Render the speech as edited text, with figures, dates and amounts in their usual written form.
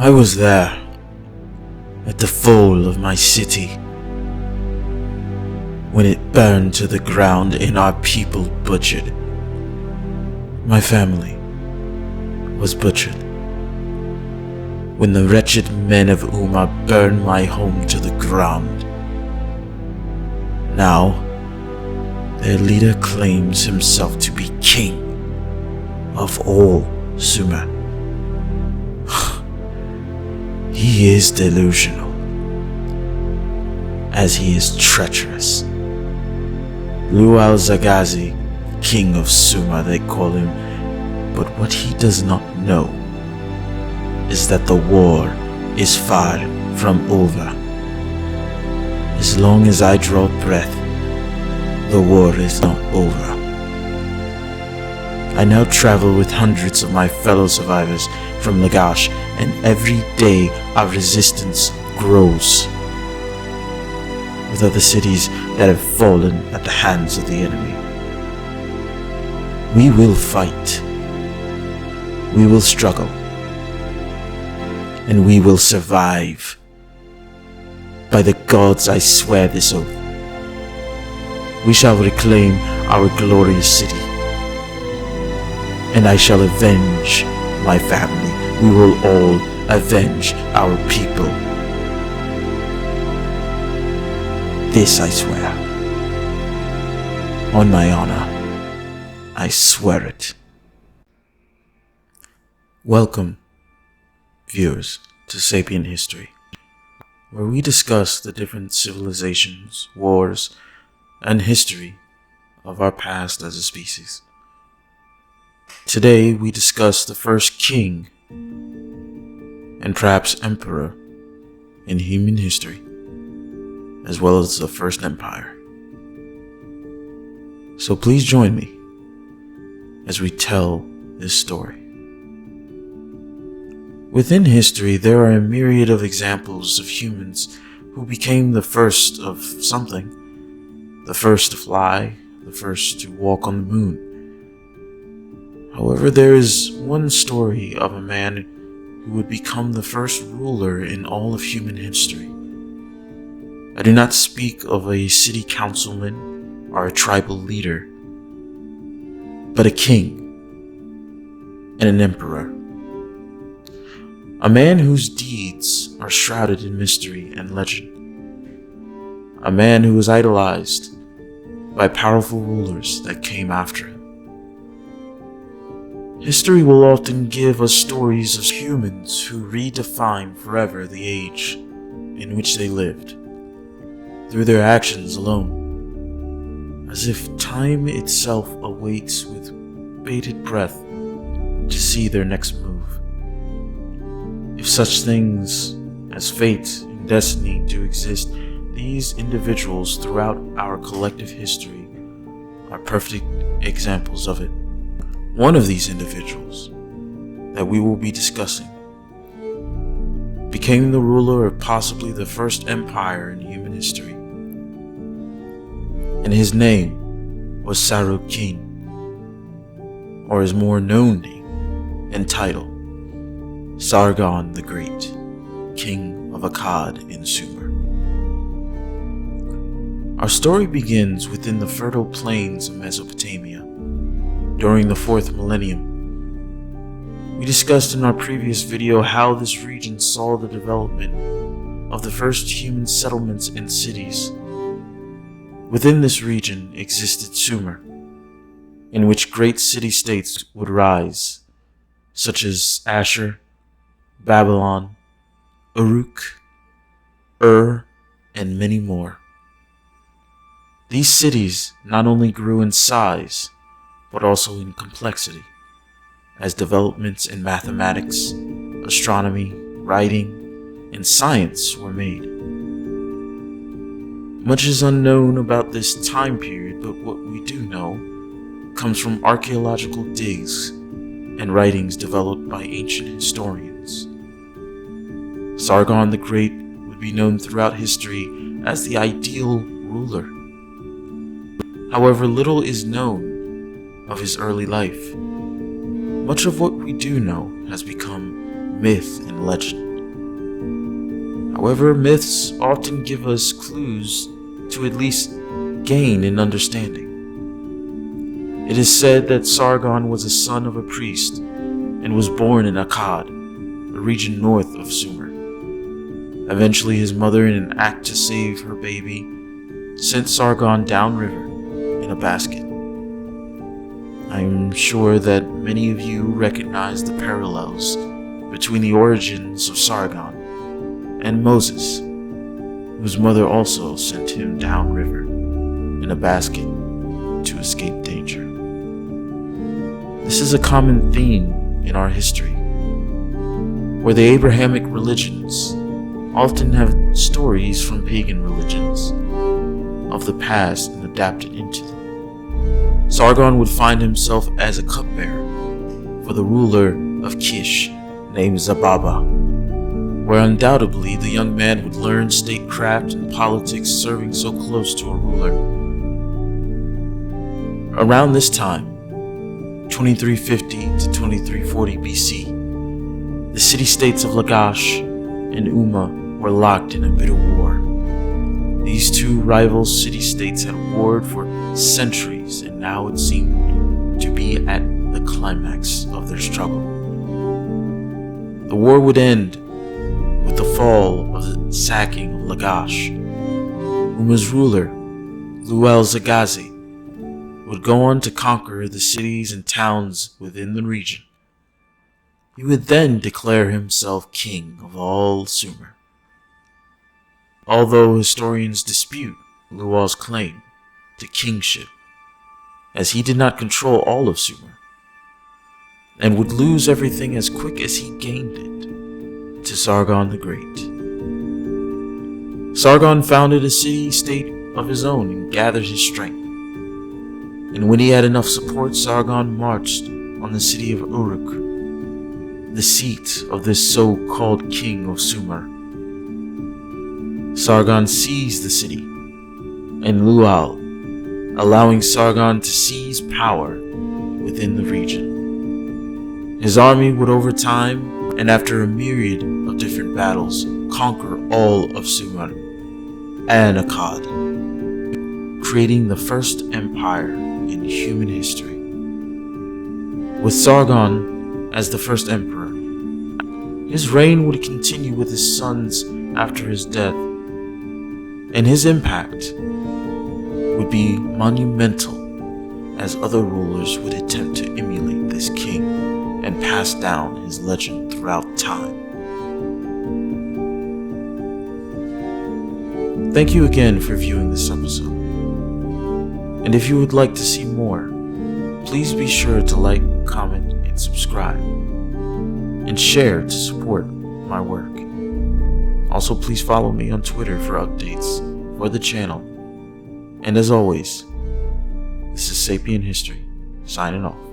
I was there, at the fall of my city, when it burned to the ground and our people butchered. My family was butchered, when the wretched men of Umma burned my home to the ground. Now, their leader claims himself to be king of all Sumer. He is delusional, as he is treacherous. Lual Zagazi, king of Sumer they call him, but what he does not know is that the war is far from over. As long as I draw breath, the war is not over. I now travel with hundreds of my fellow survivors from Lagash, and every day our resistance grows. With other cities that have fallen at the hands of the enemy, we will fight. We will struggle. And we will survive. By the gods, I swear this oath. We shall reclaim our glorious city. And I shall avenge my family. We will all avenge our people. This I swear. On my honor, I swear it. Welcome, viewers, to Sapient History, where we discuss the different civilizations, wars, and history of our past as a species. Today we discuss the first king and perhaps emperor in human history, as well as the first empire. So please join me as we tell this story. Within history, there are a myriad of examples of humans who became the first of something, the first to fly, the first to walk on the moon. However, there is one story of a man who would become the first ruler in all of human history. I do not speak of a city councilman or a tribal leader, but a king and an emperor. A man whose deeds are shrouded in mystery and legend. A man who was idolized by powerful rulers that came after him. History will often give us stories of humans who redefine forever the age in which they lived, through their actions alone, as if time itself awaits with bated breath to see their next move. If such things as fate and destiny do exist, these individuals throughout our collective history are perfect examples of it. One of these individuals that we will be discussing became the ruler of possibly the first empire in human history, and his name was Sarukhin, or his more known name and title, Sargon the Great, King of Akkad in Sumer. Our story begins within the fertile plains of Mesopotamia during the 4th millennium. We discussed in our previous video how this region saw the development of the first human settlements and cities. Within this region existed Sumer, in which great city-states would rise, such as Ashur, Babylon, Uruk, and many more. These cities not only grew in size, but also in complexity, as developments in mathematics, astronomy, writing, and science were made. Much is unknown about this time period, but what we do know comes from archaeological digs and writings developed by ancient historians. Sargon the Great would be known throughout history as the ideal ruler. However, little is known of his early life. Much of what we do know has become myth and legend. However, myths often give us clues to at least gain an understanding. It is said that Sargon was a son of a priest and was born in Akkad, a region north of Sumer. Eventually, his mother, in an act to save her baby, sent Sargon downriver in a basket. I am sure that many of you recognize the parallels between the origins of Sargon and Moses, whose mother also sent him downriver in a basket to escape danger. This is a common theme in our history, where the Abrahamic religions often have stories from pagan religions of the past and adapted into them. Sargon would find himself as a cupbearer for the ruler of Kish named Zababa, where undoubtedly the young man would learn statecraft and politics serving so close to a ruler. Around this time, 2350 to 2340 BC, the city-states of Lagash and Umma were locked in a bitter war. These two rival city-states had warred for centuries, and now it seemed to be at the climax of their struggle. The war would end with the fall of the sacking of Lagash. Umma's ruler, Luel Zagazi, would go on to conquer the cities and towns within the region. He would then declare himself king of all Sumer. Although historians dispute Luel's claim to kingship, as he did not control all of Sumer, and would lose everything as quick as he gained it to Sargon the Great. Sargon founded a city-state of his own and gathered his strength. And when he had enough support, Sargon marched on the city of Uruk, the seat of this so-called king of Sumer. Sargon seized the city and Luel, allowing Sargon to seize power within the region. His army would over time, and after a myriad of different battles, conquer all of Sumer and Akkad, creating the first empire in human history. With Sargon as the first emperor, his reign would continue with his sons after his death, and his impact would be monumental as other rulers would attempt to emulate this king and pass down his legend throughout time. Thank you again for viewing this episode. And if you would like to see more, please be sure to like, comment, and subscribe, and share to support my work. Also, please follow me on Twitter for updates for the channel. And as always, this is Sapien History, signing off.